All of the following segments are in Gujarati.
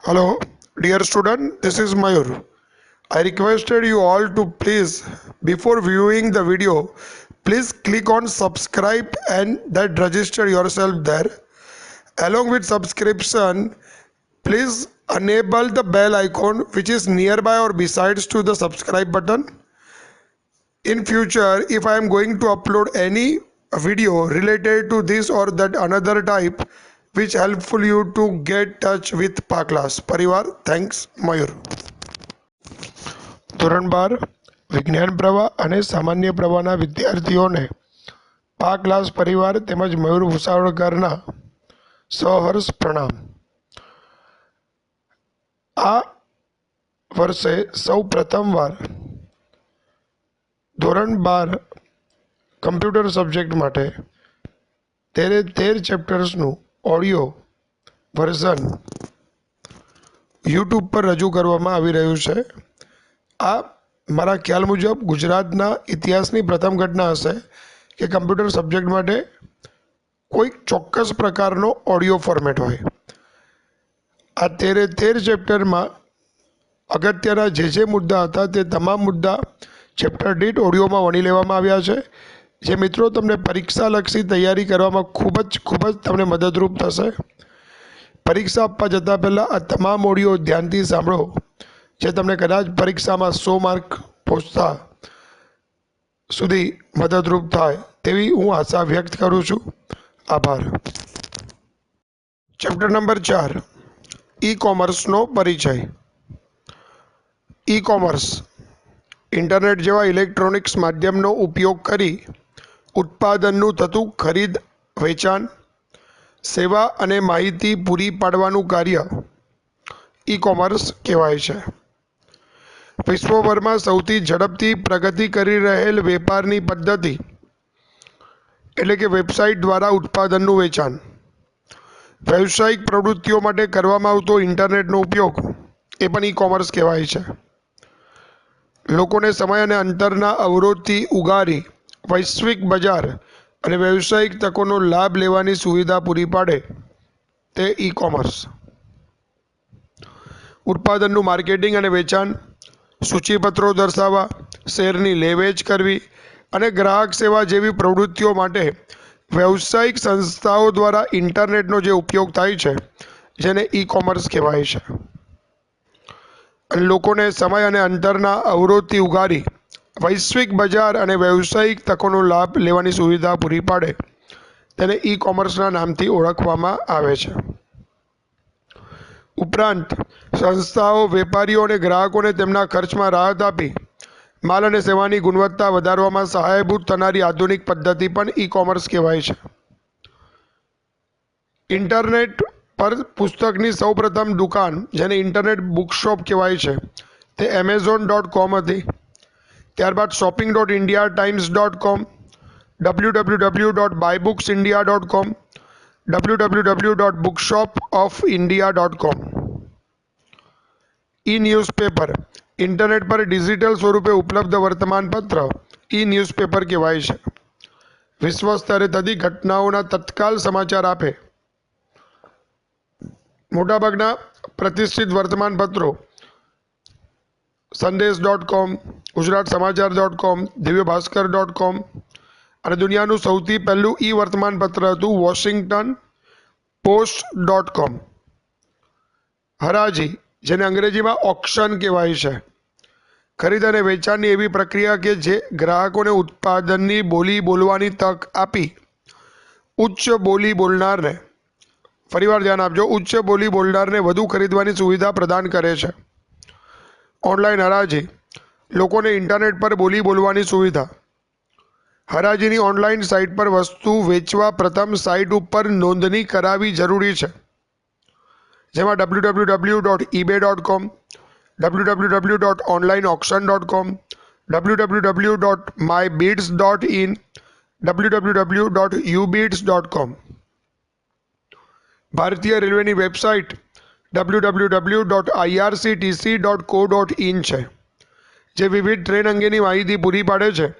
Hello, dear student, this is Mayur. I requested you all to please, before viewing the video, please click on subscribe and that register yourself there. Along with subscription, please enable the bell icon which is nearby or besides to the subscribe button. In future, if I am going to upload any video related to this or that another type, which helpful you to get touch with PA class. Parivar, thanks, Mayur. ધોરણ 12 વિજ્ઞાન પ્રવાહ અને સામાન્ય પ્રવાહના વિદ્યાર્થીઓને પા ક્લાસ પરિવાર તેમજ મયુર ભૂસાવળકરના સહર્ષ પ્રણામ. આ વર્ષે સૌ પ્રથમવાર ધોરણ 12 કમ્પ્યુટર સબ્જેક્ટ માટે 13 ચેપ્ટર્સનું ઓડિયો વર્ઝન યુટ્યુબ પર રજૂ કરવામાં આવી રહ્યું છે. આ મારા ખ્યાલ મુજબ ગુજરાતના ઇતિહાસની પ્રથમ ઘટના હશે કે કમ્પ્યુટર સબ્જેક્ટ માટે કોઈક ચોક્કસ પ્રકારનો ઓડિયો ફોર્મેટ હોય. આ 13 ચેપ્ટરમાં અગત્યના જે મુદ્દા હતા તે તમામ મુદ્દા ચેપ્ટર દીઠ ઓડિયોમાં વણી લેવામાં આવ્યા છે, જે મિત્રો તમને પરીક્ષાલક્ષી તૈયારી કરવામાં ખૂબ જ તમને મદદરૂપ થશે. પરીક્ષા આપવા જતાં પહેલાં આ તમામ ઓડિયો ધ્યાનથી સાંભળો, જે તમને કદાચ પરીક્ષામાં 100 માર્ક પહોંચતા સુધી મદદરૂપ થાય તેવી હું આશા વ્યક્ત કરું છું. આભાર. ચેપ્ટર નંબર 4, ઈ કોમર્સનો પરિચય. ઈ કોમર્સ ઇન્ટરનેટ જેવા ઇલેક્ટ્રોનિક્સ માધ્યમનો ઉપયોગ કરી ઉત્પાદનનું થતું ખરીદ વેચાણ, સેવા અને માહિતી પૂરી પાડવાનું કાર્ય ઈ કોમર્સ કહેવાય છે. વિશ્વભરમાં સૌથી ઝડપથી પ્રગતિ કરી રહેલ વેપારની પદ્ધતિ એટલે કે વેબસાઇટ દ્વારા ઉત્પાદનનું વેચાણ. વ્યવસાયિક પ્રવૃત્તિઓ માટે કરવામાં આવતો ઇન્ટરનેટનો ઉપયોગ એ પણ ઈ કોમર્સ કહેવાય છે. લોકોને સમય અને અંતરના અવરોધથી ઉગારી વૈશ્વિક બજાર અને વ્યવસાયિક તકોનો લાભ લેવાની સુવિધા પૂરી પાડે તે ઈ કોમર્સ. ઉત્પાદનનું માર્કેટિંગ અને વેચાણ, સૂચિપત્રો દર્શાવવા, શેરની લે-વેચ કરવી અને ગ્રાહક સેવા જેવી પ્રવૃત્તિઓ માટે વ્યવસાયિક સંસ્થાઓ દ્વારા ઇન્ટરનેટનો જે ઉપયોગ થાય છે જેને ઈ કોમર્સ કહેવાય છે. લોકોને સમય અને અંતરના અવરોધથી ઉગારી વૈશ્વિક બજાર અને વ્યવસાયિક તકોનો લાભ લેવાની સુવિધા પૂરી પાડે તેને ઈ કોમર્સના નામથી ઓળખવામાં આવે છે. ઉપરાંત સંસ્થાઓ વેપારીઓ અને ગ્રાહકોને તેમના ખર્ચમાં રાહત આપી માલ અને સેવાની ગુણવત્તા વધારવામાં સહાયભૂત થનારી આધુનિક પદ્ધતિ પણ ઈ કોમર્સ કહેવાય છે. ઇન્ટરનેટ પર પુસ્તકની સૌપ્રથમ દુકાન, જેને ઇન્ટરનેટ બુકશોપ કહેવાય છે, તે amazon.com હતી. ત્યારબાદ shopping.indiatimes.com, www.buybooks.india.com, www.bookshop.of.india.com. ઈ ન્યૂઝપેપર ઇન્ટરનેટ પર ડિજિટલ સ્વરૂપે ઉપલબ્ધ વર્તમાનપત્ર ઈ ન્યૂઝપેપર કહેવાય છે. વિશ્વ સ્તરે થતી ઘટનાઓના તત્કાલ સમાચાર આપે. મોટાભાગના પ્રતિષ્ઠિત વર્તમાનપત્રો સંદેશ.com, ગુજરાત સમાચાર.com, દિવ્યભાસ્કર.com અને દુનિયાનું સૌથી પહેલું ઈ વર્તમાનપત્ર હતું વોશિંગ્ટન પોસ્ટ.com. હરાજી, જેને અંગ્રેજીમાં ઓક્શન કહેવાય છે, ખરીદ અને વેચાણની એવી પ્રક્રિયા કે જે ગ્રાહકોને ઉત્પાદનની બોલી બોલવાની તક આપી ઉચ્ચ બોલી બોલનારને, ફરીવાર ધ્યાન આપજો, ઉચ્ચ બોલી બોલનારને વધુ ખરીદવાની સુવિધા પ્રદાન કરે છે. ઓનલાઈન હરાજી, લોકોને ઇન્ટરનેટ પર બોલી બોલવાની સુવિધા. હરાજીની ઓનલાઈન સાઇટ પર વસ્તુ વેચવા પ્રથમ સાઇટ ઉપર નોંધણી કરાવવી જરૂરી છે, જેમાં www.ebay.com, www.onlineauction.com, www.mybids.in, www.ubids.com. ભારતીય રેલવેની વેબસાઇટ www.irctc.co.in છે, જે વિવિધ ટ્રેન અંગેની માહિતી પૂરી પાડે છે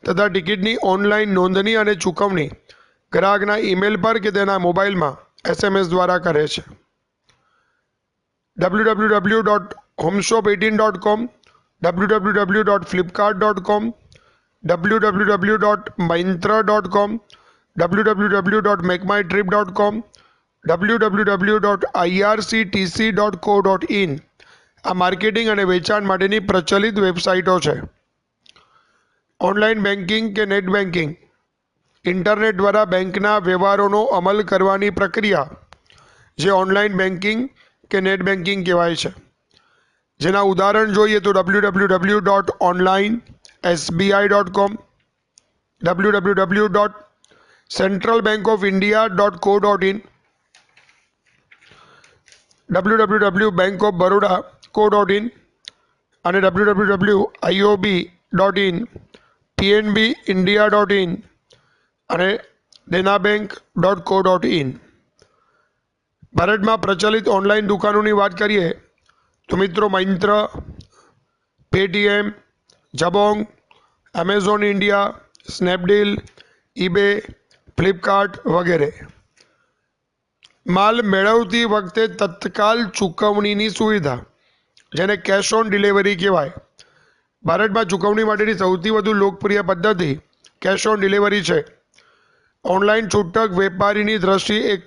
તથા ટિકિટની ઓનલાઈન નોંધણી અને ચૂકવણી ગ્રાહકના ઈમેલ પર કે તેના મોબાઈલમાં SMS દ્વારા કરે છે. www.homeshop18.com, www.flipkart.com, www.myntra.com, www.makemytrip.com, www.irctc.co.in આ માર્કેટિંગ અને વેચાણ માટેની પ્રચલિત વેબસાઇટો છે. ઓનલાઈન બેન્કિંગ કે નેટ બેન્કિંગ, ઇન્ટરનેટ દ્વારા બેંકના વ્યવહારોનો અમલ કરવાની પ્રક્રિયા જે ઓનલાઈન બેન્કિંગ કે નેટ બેન્કિંગ કહેવાય છે. જેના ઉદાહરણ જોઈએ તો www.onlinesbi.com, www.centralbankofindia.co.in, www.bankofbaroda.co.in અને www.iob.in, pnbindia.in અને denabank.co.in. ભારતમાં પ્રચલિત ઓનલાઈન દુકાનોની વાત કરીએ તો મિત્રો મંત્ર, Paytm, Jabong, Amazon India, Snapdeal, eBay, Flipkart વગેરે. માલ મેળવતી વખતે તત્કાલ ચૂકવણીની સુવિધા જેને કેશ ઓન ડિલિવરી કહેવાય. ભારતમાં ચૂકવણી માટેની સૌથી વધુ લોકપ્રિય પદ્ધતિ કેશ ઓન ડિલિવરી છે. ઓનલાઈન છૂટક વેપારીની દ્રષ્ટિએ એક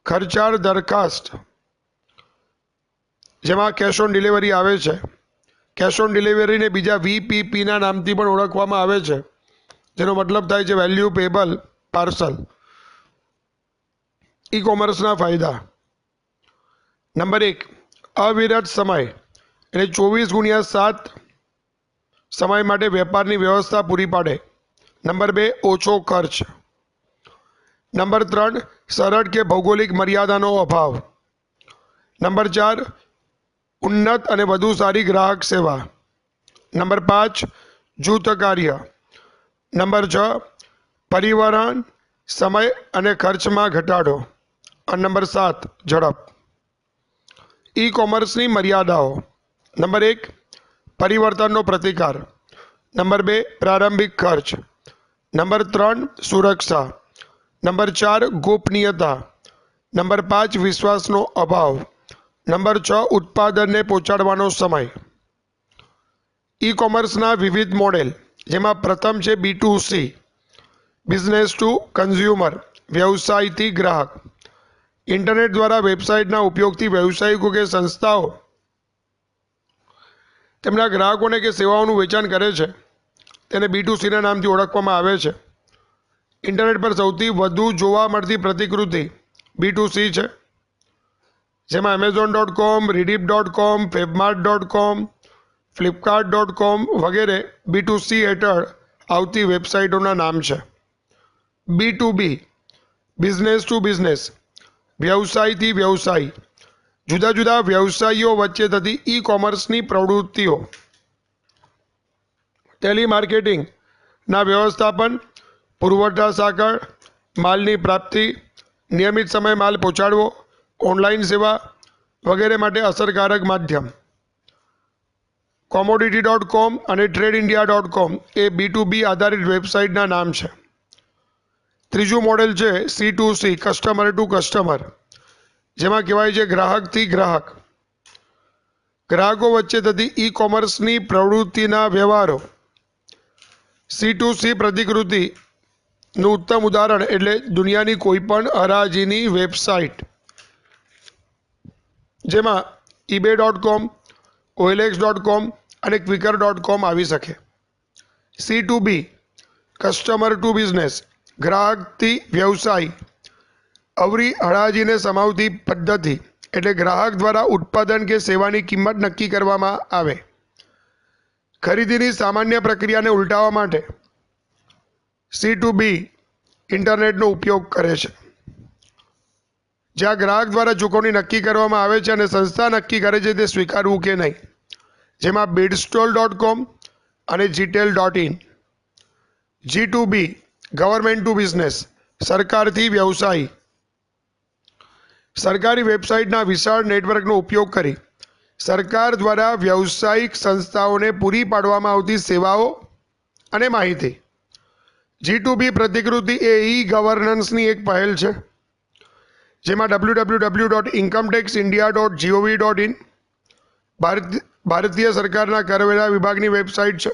ખર્ચાળ દરખાસ્ત જેમાં કેશ ઓન ડિલિવરી આવે છે. કેશ ઓન ડિલિવરીને બીજા VPPના નામથી પણ ઓળખવામાં આવે છે, જેનો મતલબ થાય છે વેલ્યુ પેબલ પાર્સલ. ઈ કોમર્સના ફાયદા. નંબર 1, અવિરત સમય એટલે 24/7 સમય માટે વેપારની વ્યવસ્થા પૂરી પાડે. નંબર 2, ઓછો ખર્ચ. નંબર 3, સરળ કે ભૌગોલિક મર્યાદાનો અભાવ. નંબર 4, ઉન્નત અને વધુ સારી ગ્રાહક સેવા. નંબર 5, જૂથ કાર્ય. નંબર 6, પરિવહન સમય અને ખર્ચમાં ઘટાડો. અને નંબર 7, ઝડપ. ઈ કોમર્સની મર્યાદાઓ. નંબર 1, પરિવર્તનનો પ્રતિકાર. નંબર 2, પ્રારંભિક ખર્ચ. નંબર 3, સુરક્ષા. નંબર 4, ગોપનીયતા. નંબર 5, વિશ્વાસનો અભાવ. નંબર 6, ઉત્પાદનને પહોંચાડવાનો સમય. ઈ કોમર્સના વિવિધ મોડેલ, જેમાં પ્રથમ છે B2C, બિઝનેસ ટુ કન્ઝ્યુમર, વ્યવસાયથી ગ્રાહક. ઇન્ટરનેટ દ્વારા વેબસાઇટના ઉપયોગથી વ્યવસાયિકો કે સંસ્થાઓ તેમના ગ્રાહકોને કે સેવાઓનું વેચાણ કરે છે. તેને B2Cના નામથી ઓળખવામાં આવે છે. ઇન્ટરનેટ પર સૌથી વધુ જોવા મળતી પ્રતિકૃતિ B2C છે, જેમાં amazon.com, rediff.com, febmart.com, flipkart.com વગેરે B2C હેઠળ આવતી વેબસાઇટોના નામ છે. B2B, બિઝનેસ ટુ બિઝનેસ, વ્યવસાયથી વ્યવસાય. જુદા જુદા વ્યવસાયીઓ વચ્ચે થતી ઈ કોમર્સની પ્રવૃત્તિઓ. ટેલિમાર્કેટિંગના વ્યવસ્થાપન, પુરવઠા સાંકળ, માલની પ્રાપ્તિ, નિયમિત સમય માલ પહોંચાડવો, ઓનલાઈન સેવા વગેરે માટે અસરકારક માધ્યમ. commodity.com અને TradeIndia.com એ B2B આધારિત વેબસાઇટના નામ છે. ત્રીજું મોડેલ છે C2C, કસ્ટમર ટુ કસ્ટમર, જેમાં કહેવાય છે ગ્રાહકથી ગ્રાહક. ગ્રાહકો વચ્ચે થતી ઈ કોમર્સની પ્રવૃત્તિના વ્યવહારો. C2C પ્રતિકૃતિનું ઉત્તમ ઉદાહરણ એટલે દુનિયાની કોઈપણ હરાજીની વેબસાઇટ, જેમાં eBay.com, OLX.com અને Quikr.com આવી શકે. C2B, કસ્ટમર ટુ બિઝનેસ, ગ્રાહકથી વ્યવસાય. અવરી હરાજીને સમાવતી પદ્ધતિ એટલે ગ્રાહક દ્વારા ઉત્પાદન કે સેવાની કિંમત નક્કી કરવામાં આવે. ખરીદીની સામાન્ય પ્રક્રિયાને ઉલટાવવા માટે C2B ઇન્ટરનેટનો ઉપયોગ કરે છે, જ્યાં ગ્રાહક દ્વારા ચૂકવણી નક્કી કરવામાં આવે છે અને સંસ્થા નક્કી કરે છે તે સ્વીકારવું કે નહીં, જેમાં bidstall.com અને gtel.in. G2B, government to business, સરકારથી વ્યવસાય. સરકારી વેબસાઇટના વિશાળ નેટવર્કનો ઉપયોગ કરી સરકાર દ્વારા વ્યવસાયિક સંસ્થાઓને પૂરી પાડવામાં આવતી સેવાઓ અને માહિતી. G2B પ્રતિકૃતિ એ ઈ ગવર્નન્સની એક પહેલ છે, જેમાં www.incometaxindia.gov.in ભારતીય સરકારના કરવેરા વિભાગની વેબસાઇટ છે.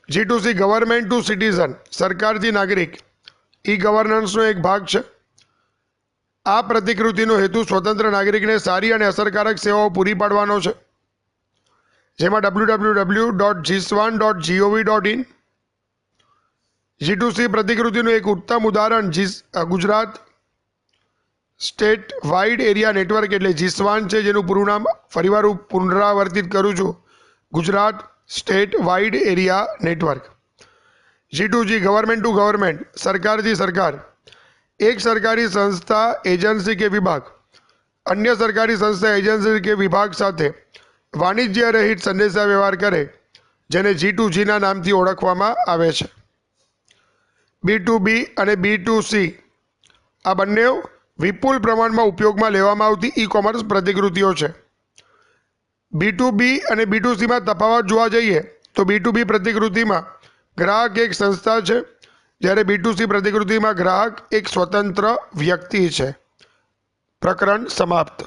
G2C ગવર્મેન્ટ ટુ સિટીઝન સરકારથી નાગરિક ઈ ગવર્નન્સનો એક ભાગ છે. આ પ્રતિકૃતિનો હેતુ સ્વતંત્ર નાગરિકને સારી અને અસરકારક સેવાઓ પૂરી પાડવાનો છે, જેમાં www.gswan.gov.in G2C પ્રતિકૃતિનું એક ઉત્તમ ઉદાહરણ Gujarat state wide area network એટલે GSWAN છે, જેનું પૂરું નામ ફરીવાર હું પુનરાવર્તિત કરું છું, Gujarat state wide area network. G2G government to government સરકારથી સરકાર एक सरकारी संस्था एजेंसी के विभाग अन्य सरकारी संस्था एजेंसी के विभाग साथे वाणिज्य रहित संदेशा व्यवहार करे जेने G2G ना नामथी ओळखवामां आवे छे. B2B અને B2C आ बंने विपुल प्रमाणमां उपयोगमां लेवामां आवती ई कॉमर्स प्रतिकृतिओ छे. B2B અને B2C मां तफावत जोवा जईए तो B2B प्रतिकृतिमां ग्राहक एक संस्था छे, જ્યારે B2C प्रतिकृतिमां ग्राहक एक स्वतंत्र व्यक्ति है. प्रकरण समाप्त.